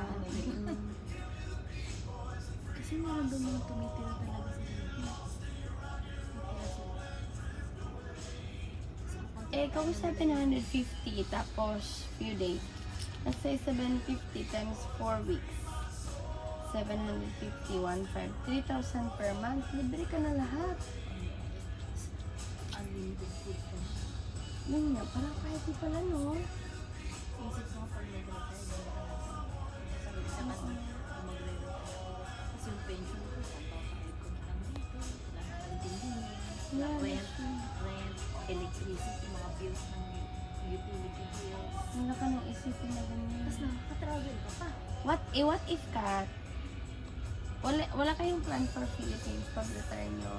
ano yun. Kasi meron doon mga tumitira talaga sa Pilipinas. Tumitira sila. Eh, kung 750 tapos few days. Let's say 750 times 4 weeks. 750, 1,500, 3,000 per month. Libre ka na lahat. Unlimited food pa. Yun nga, parang kahit di pala, no? Isip mo pag nag-retire, sabi ko sa kanya, kung mag-retire ako. Kasi yung pension ko, papapahid ko na lang dito. Wala na lang Yeah, rent, electricity, mga bills ng utility bills. wala ka nang isipin na ganyan. Tapos nakaka-travel ka pa. What if, Kat? Wala kayong plan for Philippines pag retire nyo?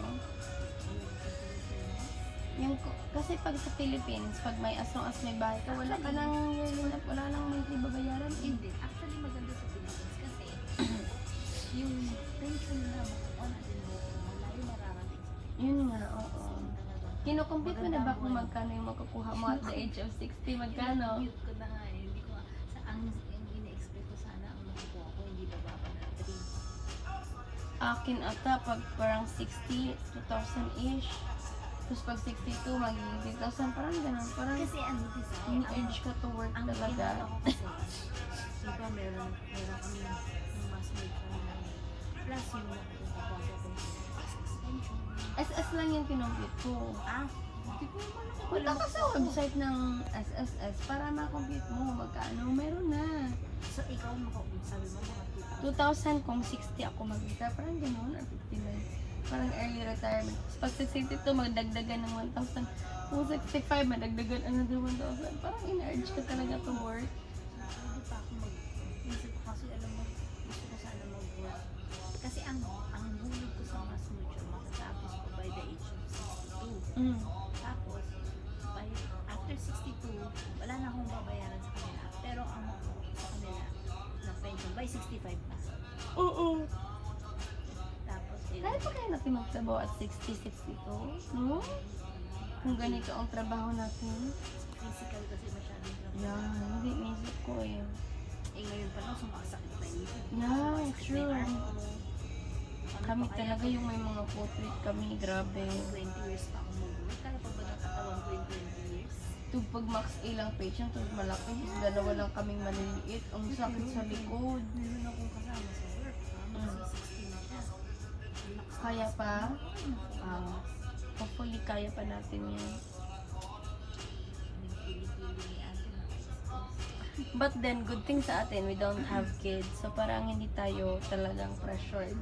Kasi pag sa Philippines, pag may as long as may bahay ka, wala ka nang yearly na, wala nang monthly babayaran. Hindi. Actually, maganda sa Philippines kasi yung pension na makukuha natin dito, malayo mararating sa Philippines. Yun nga, oo. Kinukumpit mo na ba kung magkano yung makukuha mo at the age of 60? Magkano? Cute ko na nga eh. Hindi ko nga, ang ina-expect ko sana ang makukuha ko, hindi bababa na 3. Akin ata, pag parang 60, 2,000-ish. Tapos pag 62, magiging 3,000. Parang ganun. Parang Kasi ano, design, ini-urge ka to work ang ginagawa talaga. ko kasi, diba meron kami yung mas may kami, plus yung nakukuha ko kung as extension. SS lang yung kinumpit ko. Hindi ko naman ako Punta ka sa website ng SSS para ma-compute mo magkano. Meron na. So, ikaw sabi mo mga 2,000 kung 60 ako mag-retire. Parang gano'n. Or 59. Parang early retirement. Tapos pag 62, magdagdagan ng 1,000. Kung 65, madagdagan another 1,000. Parang in-urge ka talaga to work. Pwede pa ako isip ko kasi alam mo, gusto ko sana mag-work. Kasi ang hulog ko sa Mass Mutual, matatapos ko by the age of 62. Tapos, after 62, wala na akong babayaran sa kanila. Pero ang makukuha ko sa kanila na pension by 65 na. Oo. Tapos, Kaya pa kaya natin magtrabaho at 60, 62? No? Kung ganito ang trabaho natin. physical kasi masyadong trabaho. Yeah, hindi naisip ko eh. Ngayon pa lang sumasakit na yun. Yeah, Sumasakit true. na yung arm ko. Kami talaga yung may mga portrait kami, grabe. 20 years pa ako mag-work. Kaya pa ba nakatawang 20 years? Tug pag max A lang patient, tug malaki, dalawa lang kaming maliliit. Ang sakit sa likod. Meron akong kasama sa work. Kasi 60 na siya. Kaya pa? Hopefully kaya pa natin yan. Pili-pili ni ate na. But then, good thing sa atin, we don't have kids. So parang hindi tayo talagang pressured.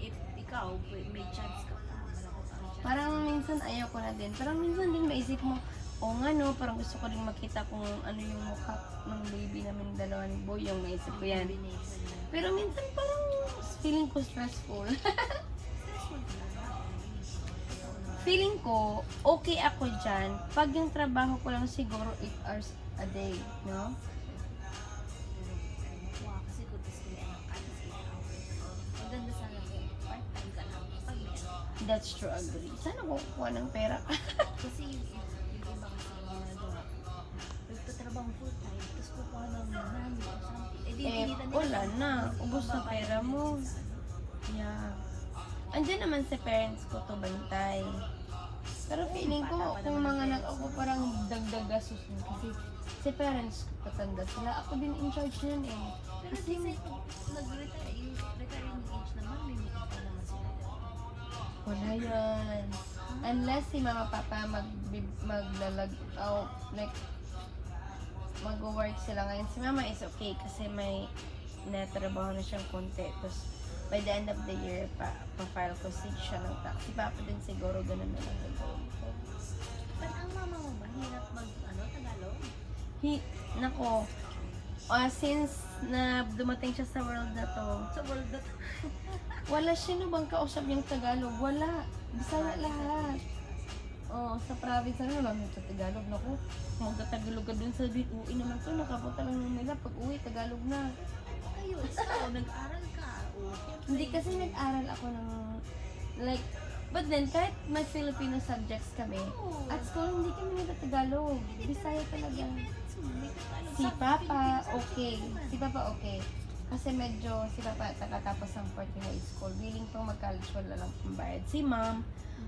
If ikaw, may chance ka pa. Malaki pa ang chance. Parang minsan ayaw ko na din. Parang minsan din maisip mo, o nga no, parang gusto ko rin makita kung ano yung mukha ng baby namin dalawa ni Boy. Yung naisip ko yan. Combination na. Pero minsan parang feeling ko stressful. Stressful na lang. Feeling ko, okay ako dyan pag yung trabaho ko lang siguro 8 hours a day, no? Kasi kung gusto may anak ka, tapos kita maganda sana kung part-time ka lang. Pag may anak ka. That's true, agree. Sana ko kukuha ng pera. Kasi yung iba kasi ginagawa, nagtatrabaho full-time, tapos kukuha ng nanay or something. Eh, di pinita nila wala kung na. ano, Ubus na mababayad pera nila mo. sa ano. Yeah. Andiyan naman sa parents ko to bantay. Pero feeling ko, kung mga anak ako parang dagdag gastos din. Kasi si parents ko patanda sila. Ako din in charge nun eh. Pero kasi nag-retire, yung retiring age naman, may makita naman sila. Wala yan. Unless si mama papa maglalag out, like mag-work sila ngayon. Si mama is okay kasi may natrabaho na siyang konti. Tapos by the end of the year, pa-file ko siya ng tax. Si papa din siguro ganun na lang gagawin ko. But ang mama mo ba, hirap Tagalog? Nako, since na dumating siya sa world na to, Sa world na wala sino bang kausap niyang Tagalog? Wala. Bisaya lahat. Sa province na lang sa Tagalog. Naku, magtatagalog ka dun sa uwi naman to. Nakapunta lang nila. Pag uwi, Tagalog na. kayo, ikaw, nag-aral ka. Hindi kasi nag-aral ako ng, like, but then, kahit may Filipino subjects kami, at school, hindi kami nagtatagalog. Bisaya talaga. Si Papa, okay. Si Papa, okay. Kasi medyo si Papa nakatapos ng 40 high school. Willing pang mag-college, wala lang pambayad. Si Ma'am,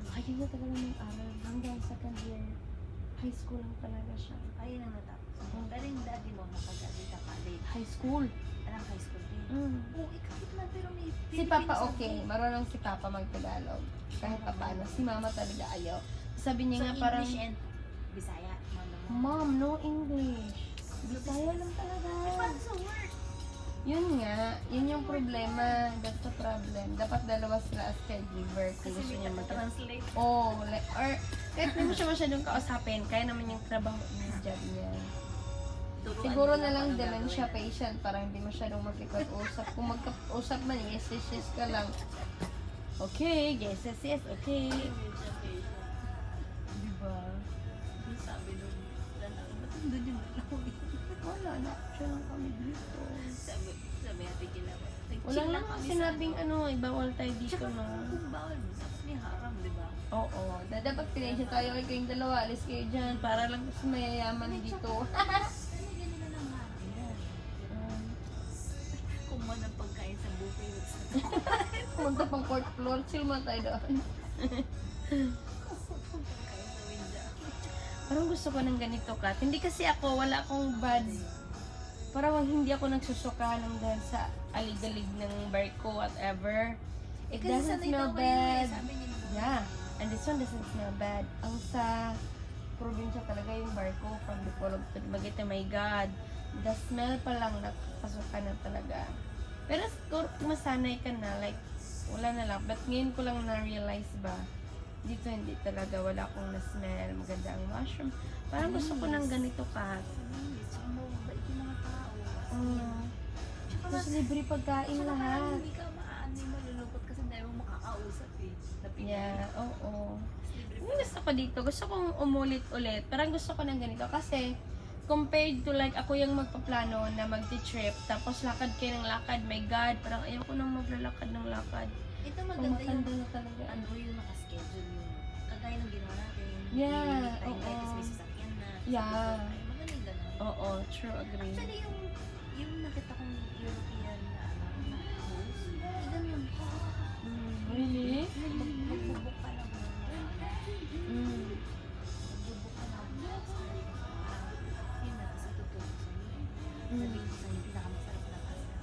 kaya na talaga mag-aral hanggang second year. High school lang talaga siya. Ayun ang natapos. Pero yung daddy mo nakag-adita college. High school. Anong high school din? Oo, ikakit na pero may Si Papa okay. Marunong si Papa mag-Tagalog. Kahit pa paano. Si Mama talaga ayaw. Sabi niya So, nga parang, English and Bisaya. Mom, no English. Bisaya lang talaga. Paano sa work? Yun nga, yun yung problema. That's the problem. Dapat dalawa sila as caregiver kung Kasi gusto may niya mag- translate. Oh, like, or kahit hindi mo siya masyadong kausapin, kaya naman yung trabaho niya, job niya. Siguro na lang dementia patient para hindi masyadong makikipag-usap. Kung magka-usap man, yes, yes, yes ka lang. Okay, yes, yes, yes, okay. Diba? Sabi nun, ba't doon yung dalawa? Wala na, siya lang kami dito. Sabi natin kailangan. Wala lang sinabing bawal tayo dito, Tsaka no? kung bawal mo, dapat may harang, di ba? Oo, dapat pinensya tayo kay kayong dalawa, alis kayo dyan, para lang kasi mayayaman dito. Ganyan nila ng harang. Kung man ang pagkain sa buffet. Pumunta pang court floor, chill man tayo doon. Pagkain sa window. Parang gusto ko ng ganito, Kat. Hindi kasi ako, wala akong bad. Parang hindi ako nagsusuka ng dahil sa aligalig ng barko, whatever. It doesn't smell bad. Sabi niya, Yeah, and this one doesn't smell bad. Ang sa probinsya talaga yung barko from Dipolog to Dumaguete, my God. The smell pa lang nakapasukan na talaga. Pero siguro kung masanay ka na, like, wala na lang. But ngayon ko lang na-realize ba, dito hindi talaga, wala akong na-smell. Maganda ang washroom. Parang gusto ko ng ganito, Kat. so mabait yung mga tao. Tsaka Tapos libre pagkain Tsaka parang lahat. hindi ka malulungkot kasi hindi mo makakausap eh. Yeah, oo. Yung gusto ko dito, gusto kong umulit-ulit. Parang gusto ko ng ganito kasi compared to like ako yung magpaplano na magti-trip tapos lakad kayo ng lakad, my God, parang ayoko nang maglalakad ng lakad. Ito maganda yung Pumatanda na talaga. ano yung nakaschedule yung kagaya ng ginawa natin. Yeah, Tayo oo. tapos may sasakyan na. Yeah. Maganda yung ganun. Oo, true, agree. Actually, yung nakita kong European na host, ganun yun. Really? Magbubuk ka lang. Magbubuk ka lang. Yun na, kasi tutulog sa'yo. Sabihin ko sa'yo, pinakamasarap na pasta.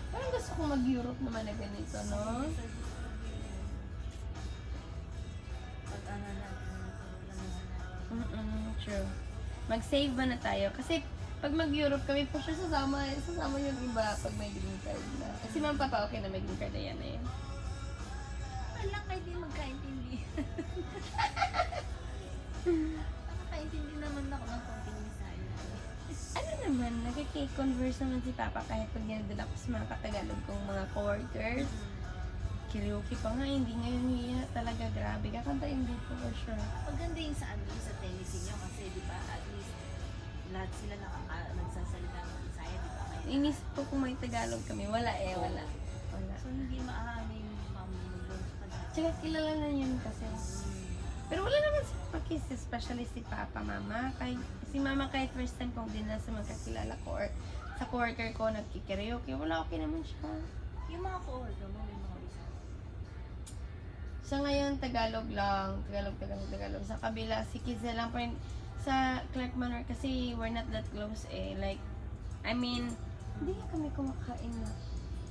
Parang gusto kong mag-Europe naman na ganito, no? Pag ano natin, True. Mag-save ba na tayo? Kasi pag mag-Europe kami, for sure sasama yung iba pag may green card na. Kasi Ma'am Papa, okay na may green card na yan na yan. wala kayo di magkaintindi. Nakakaintindi naman ako ng konting Bisaya. Ano naman, nagkiki-converse naman si Papa kahit pag dinadala ko sa mga katagalog kong mga coworkers. Karaoke pa nga, hindi ngayon hiya. Talaga, grabe. Kakantayin dito for sure. Maganda yung sa ano sa Tennessee nyo kasi di ba at least lahat sila nagsasalita ng Bisaya, di ba? Kaya, Inis po kung may Tagalog kami. Wala eh, wala. Wala. so hindi maaano yung mamulong sa Tagalog. Tsaka kilala na yun kasi. Pero wala naman si Pakis, especially si Papa, Mama. Si Mama kahit first time kong din sa magkakilala ko or sa coworker ko nagkikaraoke, wala okay naman siya. Yung mga co-order mo, may mga Bisaya. Sa ngayon, Tagalog lang. Tagalog. Sa kabila, si Kiza lang pa rin. Sa Clark Manor kasi we're not that close eh. Like, I mean, hindi kami kumakain na.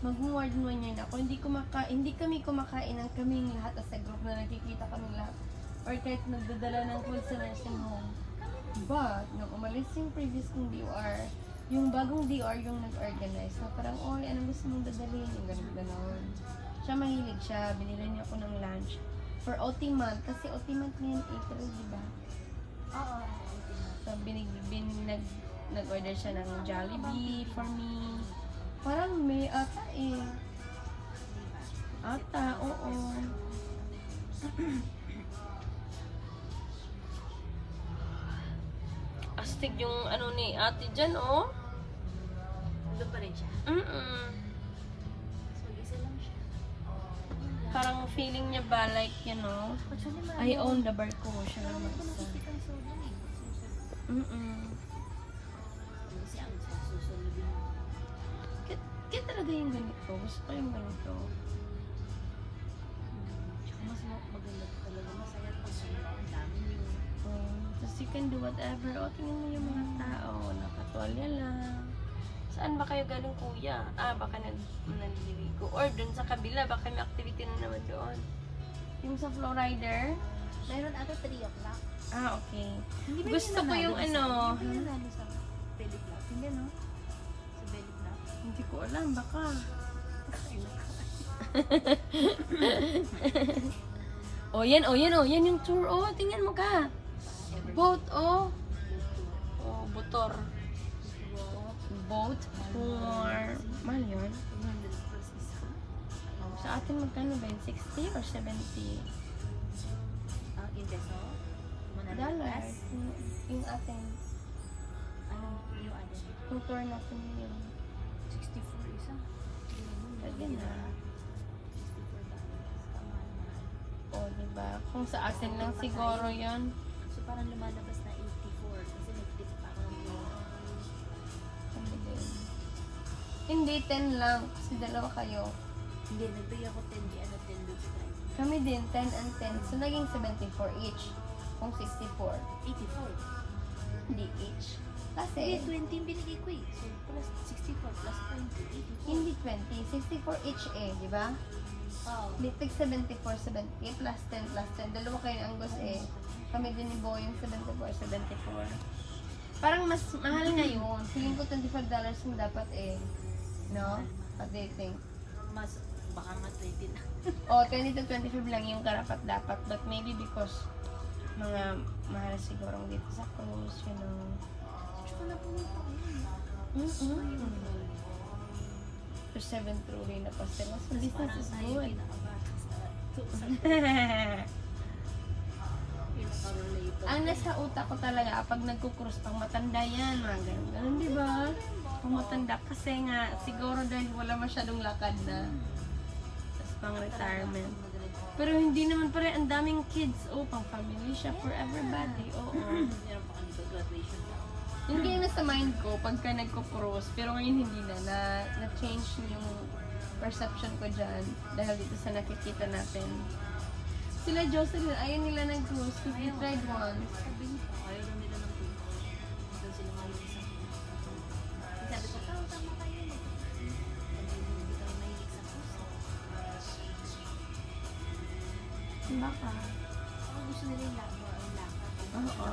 Mag-more than 1 year na ako. Hindi kami kumakain ng kaming lahat as a group na nakikita kami lahat. Or kahit nagdadala ng food sa nursing home. But, nung umalis yung previous kong DOR, yung bagong DOR yung nag-organize na parang, oy, anong gusto mong dadalhin? Yung ganun. Siya mahilig siya. Binila niya ako ng lunch for OT month. Kasi OT month ngayon April, di ba? Oo. So, nag-order siya ng Jollibee for me. Parang may ata eh. Ata, oo. Astig yung ano ni ate dyan, oh. Doon pa rin siya. So, isa lang siya. Parang feeling niya ba like, you know, I own the barko. Siya naman isa. Kasi ang susunod yung kaya talaga yung ganito. Gusto ko yung ganito. Tsaka mas maganda po talaga. Masaya pag ang dami yun. Tapos you can do whatever. O, tingnan mo yung mga tao. Nakatwalya lang. Saan ba kayo galing, kuya? Baka naliligo. Or dun sa kabila, baka may activity na naman doon. Yung sa Flowrider. Meron ata 3 o'clock. Okay. Hindi ba Gusto ko yung Hindi ano. ba yung nanalo sa belly flop? Hindi, no? Sa belly flop? Hindi ko alam, baka. Yan yung tour. Tingnan mo ka. Boat, butor. Boat for, mahal yun? 200 per isa. Sa atin magkano ba yun? 60 or 70 In peso? dollars? Yung atin. Anong yung atin? Yung tour natin yun. 64 isa. Pwede na. $64. Mahal. Diba? Kung sa atin lang siguro yun. So parang lumalabas na 84 kasi nag-tip pa ako ng Ano din? Hindi, 10 lang. Kasi dalawa kayo. Hindi, nagbigay ako 10 di ano 10 doon sa drive. Kami din, 10 and 10. So, naging 74 each. Kung 64. 84. Hindi each. Kasi, Hindi, 20 yung binigay ko eh. So plus 64 plus 20, 84. hindi 20. 64 each di ba? Oh. Litig 74, 78 plus 10 plus 10. Dalawa kayo ng Angus Kami din ni Boy yung 74, 74. Parang mas mahal ngayon. Feeling ko $25 yung dapat No? What do you think? Mas, baka nga 20 na. 20 to 25 lang yung karapat dapat. But maybe because mga mahal siguro dito sa cruise, Tsaka na pumunta ko yun. For 7 truly na pa sila. So, Mas business parang is tayo good. pinakabata sa pinaka-related. Ang nasa utak ko talaga, pag nagkukrus, pang matanda yan, mga ganun, di ba? Pang matanda, kasi nga, siguro dahil wala masyadong lakad na. Tapos pang retirement. Pero hindi naman pare, ang daming kids, pang family siya, for everybody, Meron pa kami graduation daw. Hindi na sa mind ko pagka nagko-cruise, pero ngayon hindi na-change yung perception ko dyan dahil dito sa nakikita natin. Sila Jocelyn, ayaw nila nag-cruise because they tried once. Sabi niya, ayaw daw nila ng cruise. Daw sila ngayon sa sabi ko, tama kayo. Hindi kami mahilig sa cruise. Baka. Ako gusto nila yung lakad. Oo.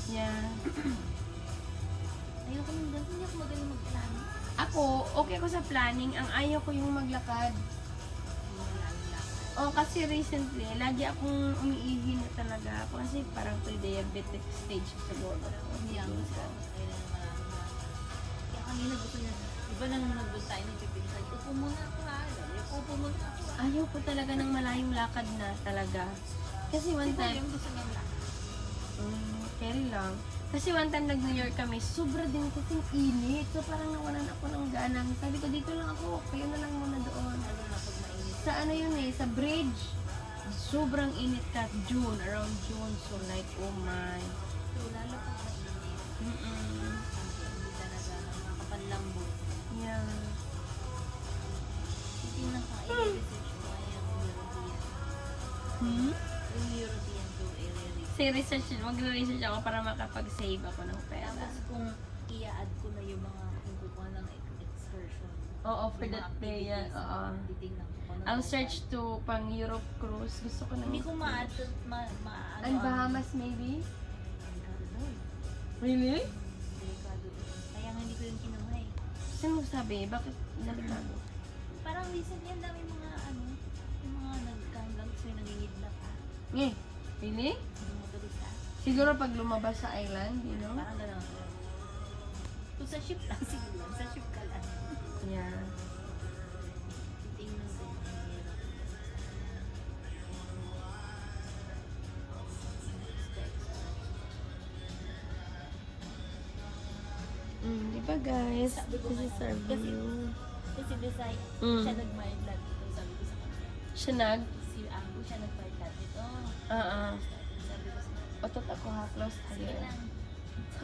Yeah. Ayoko nung ganun, hindi ako magaling mag-plano. Ako, okay ako sa planning. Ang ayaw ko yung maglakad. Kasi recently, lagi akong umiihi na talaga ako. Kasi parang pre-diabetic stage siguro. Hindi ako sa kaya kanina gusto niya, iba nang nandun tayo ng pipilisan, upo muna ako ha. Upo muna ako ha. Ayaw ko talaga ng malayong lakad na talaga. Kasi one time, Yung gusto niyang lakad. carry lang. Kasi one time nag-New York kami, sobra din kasing init. So parang nawalan ako ng ganang. Sabi ko, dito lang ako, kayo na lang muna doon. Lalo na pag mainit. Sa ano yun sa bridge. Sobrang init ka, June, around June. So like, oh my. So lalo pag mainit, Mm-mm. hindi talaga makapanlambot. Yeah. Titingnan ka, i-research ko nga yung European. Yung European tour area research. Research, mag-research ako para makapag-save ako ng pera. Tapos kung i-add ko na yung mga kung kukuha ng excursion. Oo, for yung that mga day, activities, oo. titingnan ko kung ano I'll na- search to pang Europe cruise. Gusto ko na Hindi ko ma-add And Bahamas maybe? Delikado doon. Really? Delikado doon. Kaya nga hindi ko yung kinuha eh. Saan mo sabi? Bakit delikado? Parang recently ang dami mga yung mga nag-conduct so yung nangingidnap ha. Really? Yung motorista. Siguro pag lumabas sa island, you know? Parang gano'n. Kung sa ship lang, sige lang. Sa ship ka lang. Yeah. Titingnan ko yung mahirap. Di ba guys? This is our view. Kasi design, Mm. siya nag-mild lahat dito. Sabi ko sa kanya. Siya nag? Si Ambo siya nag-mild lahat dito. Sabi ko sa kanya. Otot ako ha. Close tayo. Sige lang.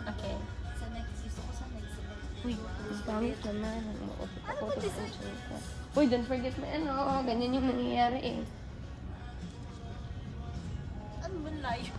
Okay. Sa next, gusto ko sa next event. Uy, ang pangit naman. Otot ako. Angelica. Uy, don't forget my ano, ganyan yung nangyayari eh. Ano ba layo?